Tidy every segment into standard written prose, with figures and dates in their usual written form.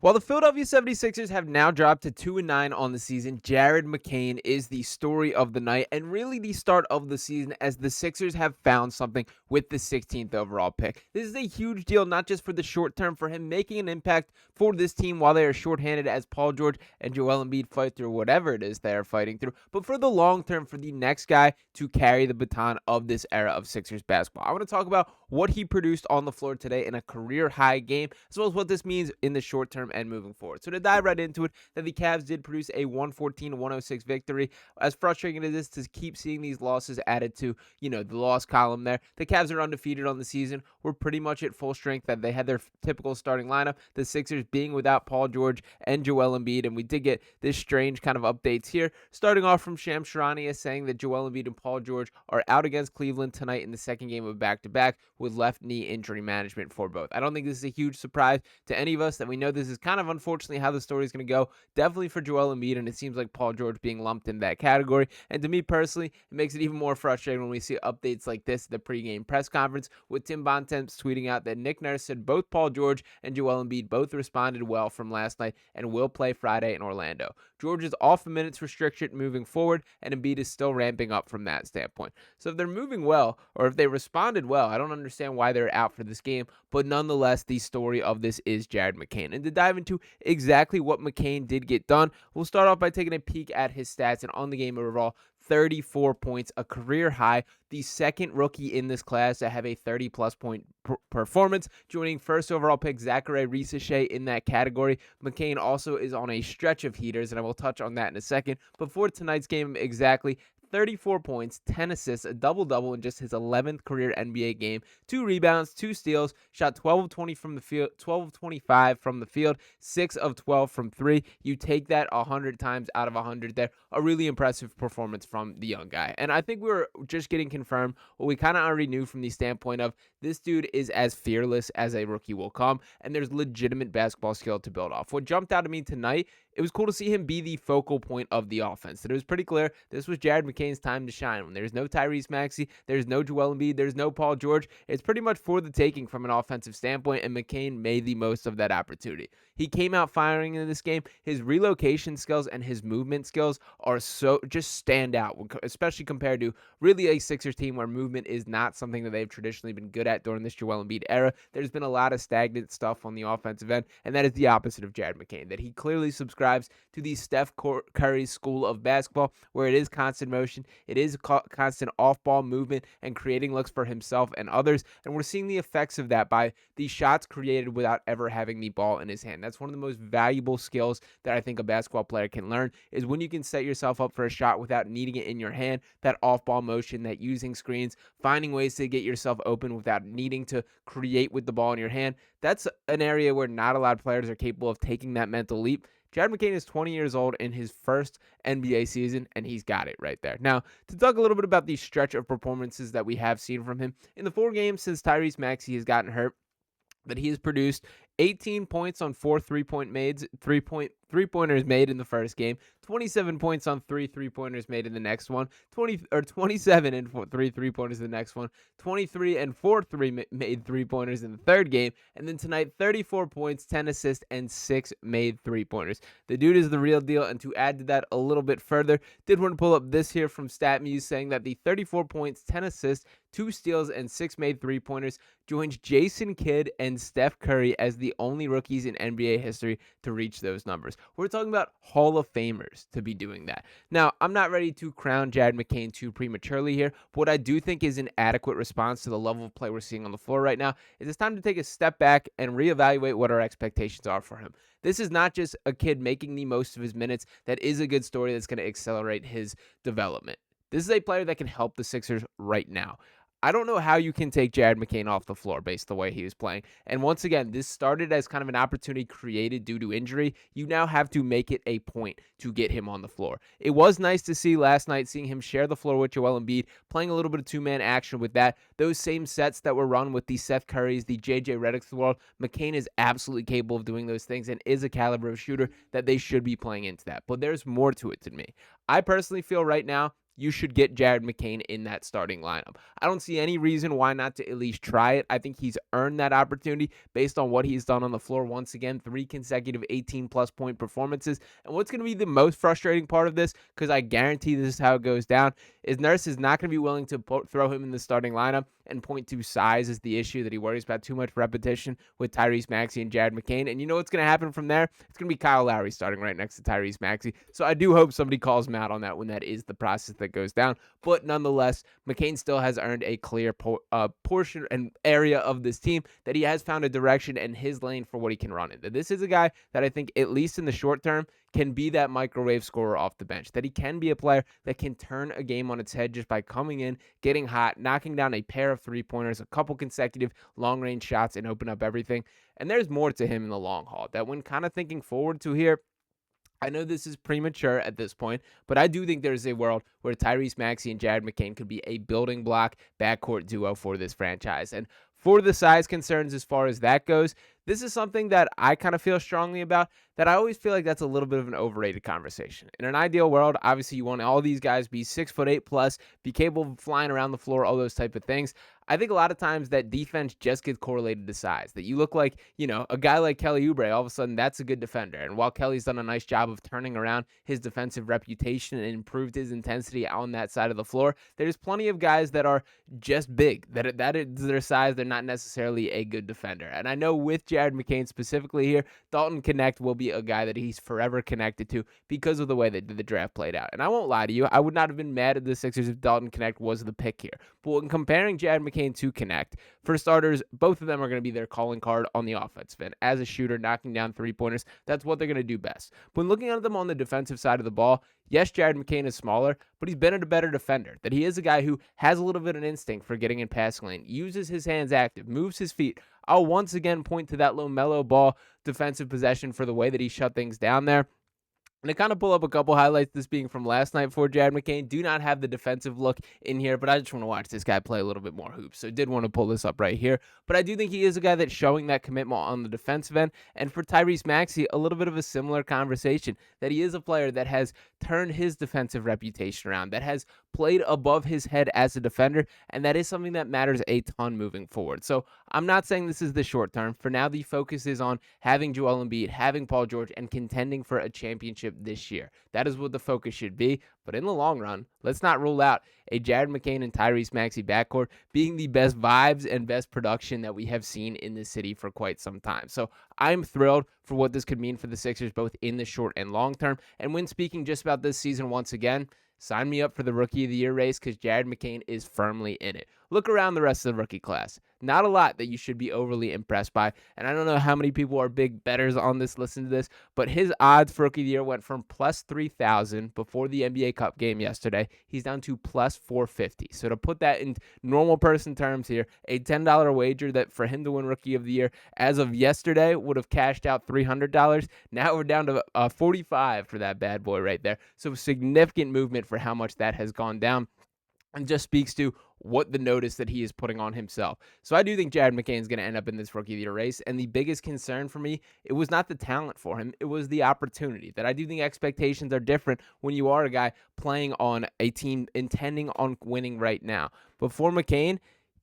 While the Philadelphia 76ers have now dropped to 2-9 on the season, Jared McCain is the story of the night and really the start of the season as the Sixers have found something with the 16th overall pick. This is a huge deal, not just for the short term for him making an impact for this team while they are shorthanded as Paul George and Joel Embiid fight through whatever it is they are fighting through, but for the long term for the next guy to carry the baton of this era of Sixers basketball. I want to talk about what he produced on the floor today in a career high game, as well as what this means in the short term and moving forward. So to dive right into it, that the Cavs did produce a 114-106 victory. As frustrating as it is to keep seeing these losses added to, the loss column there, the Cavs are undefeated on the season. We're pretty much at full strength that they had their typical starting lineup. The Sixers being without Paul George and Joel Embiid, and we did get this strange kind of updates here, starting off from Shams Charania saying that Joel Embiid and Paul George are out against Cleveland tonight in the second game of back-to-back with left knee injury management for both. I don't think this is a huge surprise to any of us that we know this is kind of unfortunately how the story is going to go. Definitely for Joel Embiid, and it seems like Paul George being lumped in that category. And to me personally, it makes it even more frustrating when we see updates like this at the pregame press conference with Tim Bontemps tweeting out that Nick Nurse said both Paul George and Joel Embiid both responded well from last night and will play Friday in Orlando. George is off the minutes restriction moving forward, and Embiid is still ramping up from that standpoint. So if they're moving well, or if they responded well, I don't understand why they're out for this game, but nonetheless, the story of this is Jared McCain. And to dive into exactly what McCain did get done, we'll start off by taking a peek at his stats, and on the game overall, 34 points, a career high, the second rookie in this class to have a 30-plus point performance, joining first overall pick Zachary Risache in that category. McCain also is on a stretch of heaters, and I will touch on that in a second. But for tonight's game exactly, 34 points, 10 assists, a double-double in just his 11th career NBA game, 2 rebounds, 2 steals, shot 12 of 20 from the field, 12 of 25 from the field, 6 of 12 from 3. You take that 100 times out of 100 there. A really impressive performance from the young guy. And I think we were just getting confirmed what we kind of already knew from the standpoint of this dude is as fearless as a rookie will come, and there's legitimate basketball skill to build off. What jumped out at me tonight, it was cool to see him be the focal point of the offense. That it was pretty clear this was Jared McCain's time to shine. When there's no Tyrese Maxey, there's no Joel Embiid, there's no Paul George, it's pretty much for the taking from an offensive standpoint, and McCain made the most of that opportunity. He came out firing in this game. His relocation skills and his movement skills are so just stand out, especially compared to really a Sixers team where movement is not something that they've traditionally been good at during this Joel Embiid era. There's been a lot of stagnant stuff on the offensive end, and that is the opposite of Jared McCain, that he clearly subscribes to the Steph Curry school of basketball, where it is constant motion, it is constant off-ball movement, and creating looks for himself and others, and we're seeing the effects of that by the shots created without ever having the ball in his hand. That's one of the most valuable skills that I think a basketball player can learn, is when you can set yourself up for a shot without needing it in your hand, that off-ball motion, that using screens, finding ways to get yourself open without needing to create with the ball in your hand. That's an area where not a lot of players are capable of taking that mental leap. Jared McCain is 20 years old in his first NBA season, and he's got it right there. Now, to talk a little bit about the stretch of performances that we have seen from him, in the 4 games since Tyrese Maxey has gotten hurt, that he has produced 18 points on 4 three-pointers made in the first game, 27 points on 3 three-pointers made in the next one, 27 and 3 three-pointers in the next one, 23 and 4 made three-pointers in the third game, and then tonight 34 points, 10 assists, and 6 made three-pointers. The dude is the real deal, and to add to that a little bit further, did want to pull up this here from StatMuse saying that the 34 points, 10 assists, 2 steals, and 6 made three-pointers joins Jason Kidd and Steph Curry as the only rookies in NBA history to reach those numbers. We're talking about Hall of Famers to be doing that. Now, I'm not ready to crown Jared McCain too prematurely here, but what I do think is an adequate response to the level of play we're seeing on the floor right now is it's time to take a step back and reevaluate what our expectations are for him. This is not just a kid making the most of his minutes. That is a good story that's going to accelerate his development. This is a player that can help the Sixers right now. I don't know how you can take Jared McCain off the floor based on the way he was playing. And once again, this started as kind of an opportunity created due to injury. You now have to make it a point to get him on the floor. It was nice to see last night, seeing him share the floor with Joel Embiid, playing a little bit of two-man action with that. Those same sets that were run with the Seth Currys, the JJ Redicks of the world, McCain is absolutely capable of doing those things and is a caliber of shooter that they should be playing into that. But there's more to it than me. I personally feel right now, you should get Jared McCain in that starting lineup. I don't see any reason why not to at least try it. I think he's earned that opportunity based on what he's done on the floor. Once again, 3 consecutive 18-plus point performances. And what's going to be the most frustrating part of this, because I guarantee this is how it goes down, is Nurse is not going to be willing to throw him in the starting lineup and point to size as the issue, that he worries about too much repetition with Tyrese Maxey and Jared McCain. And you know what's going to happen from there? It's going to be Kyle Lowry starting right next to Tyrese Maxey. So I do hope somebody calls him out on that when that is the process that goes down. But nonetheless, McCain still has earned a clear portion and area of this team, that he has found a direction and his lane for what he can run into. This is a guy that I think, at least in the short term, can be that microwave scorer off the bench, that he can be a player that can turn a game on its head just by coming in, getting hot, knocking down a pair of three-pointers, a couple consecutive long-range shots, and open up everything. And there's more to him in the long haul, that when kind of thinking forward to here, I know this is premature at this point, but I do think there's a world where Tyrese Maxey and Jared McCain could be a building block backcourt duo for this franchise. And for the size concerns as far as that goes, this is something that I kind of feel strongly about, that I always feel like that's a little bit of an overrated conversation. In an ideal world, obviously you want all these guys be 6'8" plus, be capable of flying around the floor, all those type of things. I think a lot of times that defense just gets correlated to size, that you look like, a guy like Kelly Oubre, all of a sudden that's a good defender. And while Kelly's done a nice job of turning around his defensive reputation and improved his intensity on that side of the floor, there's plenty of guys that are just big, that is their size. They're not necessarily a good defender. And I know with Jared McCain specifically here, Dalton Connect will be a guy that he's forever connected to because of the way that the draft played out. And I won't lie to you, I would not have been mad at the Sixers if Dalton Connect was the pick here. But when comparing Jared McCain to Connect, for starters, both of them are going to be their calling card on the offensive end. As a shooter, knocking down three-pointers, that's what they're going to do best. When looking at them on the defensive side of the ball, yes, Jared McCain is smaller, but he's been a better defender. That he is a guy who has a little bit of an instinct for getting in passing lane, uses his hands active, moves his feet. I'll once again point to that LaMelo Ball defensive possession for the way that he shut things down there. And to kind of pull up a couple highlights, this being from last night for Jared McCain, do not have the defensive look in here, but I just want to watch this guy play a little bit more hoops. So did want to pull this up right here. But I do think he is a guy that's showing that commitment on the defensive end. And for Tyrese Maxey, a little bit of a similar conversation, that he is a player that has turned his defensive reputation around, that has played above his head as a defender, and that is something that matters a ton moving forward. So I'm not saying this is the short term. For now, the focus is on having Joel Embiid, having Paul George, and contending for a championship this year. That is what the focus should be. But in the long run, let's not rule out a Jared McCain and Tyrese Maxey backcourt being the best vibes and best production that we have seen in this city for quite some time. So I'm thrilled for what this could mean for the Sixers, both in the short and long term. And when speaking just about this season once again, sign me up for the Rookie of the Year race, because Jared McCain is firmly in it. Look around the rest of the rookie class. Not a lot that you should be overly impressed by. And I don't know how many people are big bettors on this, listen to this, but his odds for Rookie of the Year went from plus 3,000 before the NBA Cup game yesterday. He's down to plus 450. So to put that in normal person terms here, a $10 wager that for him to win Rookie of the Year as of yesterday would have cashed out $300. Now we're down to 45 for that bad boy right there. So significant movement for how much that has gone down. And just speaks to what the notice that he is putting on himself. So I do think Jared McCain is going to end up in this Rookie of the Year race. And the biggest concern for me, it was not the talent for him. It was the opportunity. That I do think expectations are different when you are a guy playing on a team intending on winning right now. But for McCain,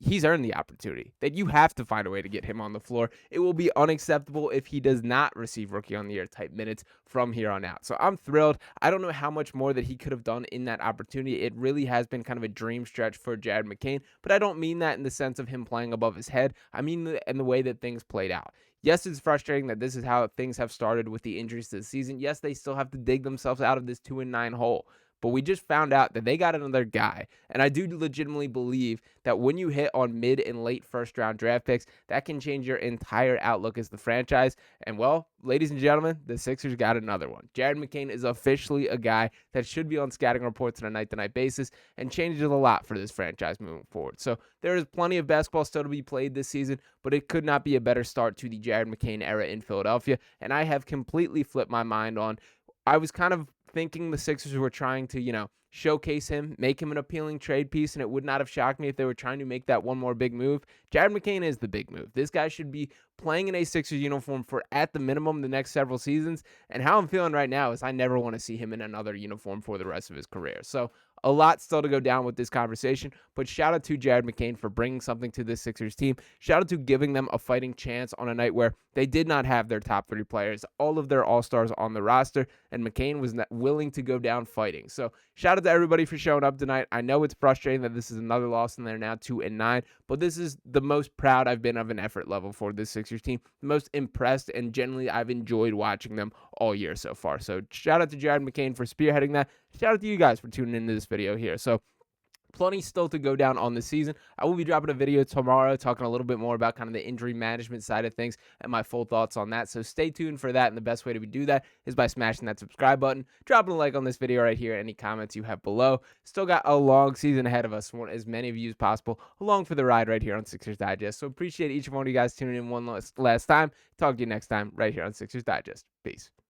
he's earned the opportunity, that you have to find a way to get him on the floor. It will be unacceptable if he does not receive Rookie on the Year type minutes from here on out. So I'm thrilled. I don't know how much more that he could have done in that opportunity. It really has been kind of a dream stretch for Jared McCain, but I don't mean that in the sense of him playing above his head. I mean in the way that things played out. Yes, it's frustrating that this is how things have started with the injuries to the season. Yes, they still have to dig themselves out of this 2-9 hole. But we just found out that they got another guy. And I do legitimately believe that when you hit on mid and late first round draft picks, that can change your entire outlook as the franchise. And well, ladies and gentlemen, the Sixers got another one. Jared McCain is officially a guy that should be on scouting reports on a night-to-night basis and changes a lot for this franchise moving forward. So there is plenty of basketball still to be played this season, but it could not be a better start to the Jared McCain era in Philadelphia. And I have completely flipped my mind on, I was kind of thinking the Sixers were trying to, showcase him, make him an appealing trade piece, and it would not have shocked me if they were trying to make that one more big move. Jared McCain is the big move. This guy should be playing in a Sixers uniform for, at the minimum, the next several seasons. And how I'm feeling right now is I never want to see him in another uniform for the rest of his career. So a lot still to go down with this conversation, but shout out to Jared McCain for bringing something to this Sixers team. Shout out to giving them a fighting chance on a night where they did not have their top 3 players, all of their all-stars on the roster, and McCain was willing to go down fighting. So shout out to everybody for showing up tonight. I know it's frustrating that this is another loss and they're now 2-9, but this is the most proud I've been of an effort level for this Sixers team, the most impressed, and generally I've enjoyed watching them all year so far. So shout out to Jared McCain for spearheading that. Shout out to you guys for tuning into this video here. So plenty still to go down on the season. I will be dropping a video tomorrow talking a little bit more about kind of the injury management side of things and my full thoughts on that. So stay tuned for that. And the best way to do that is by smashing that subscribe button, dropping a like on this video right here, any comments you have below. Still got a long season ahead of us. Want as many of you as possible along for the ride right here on Sixers Digest. So appreciate each one of you guys tuning in one last time. Talk to you next time right here on Sixers Digest. Peace.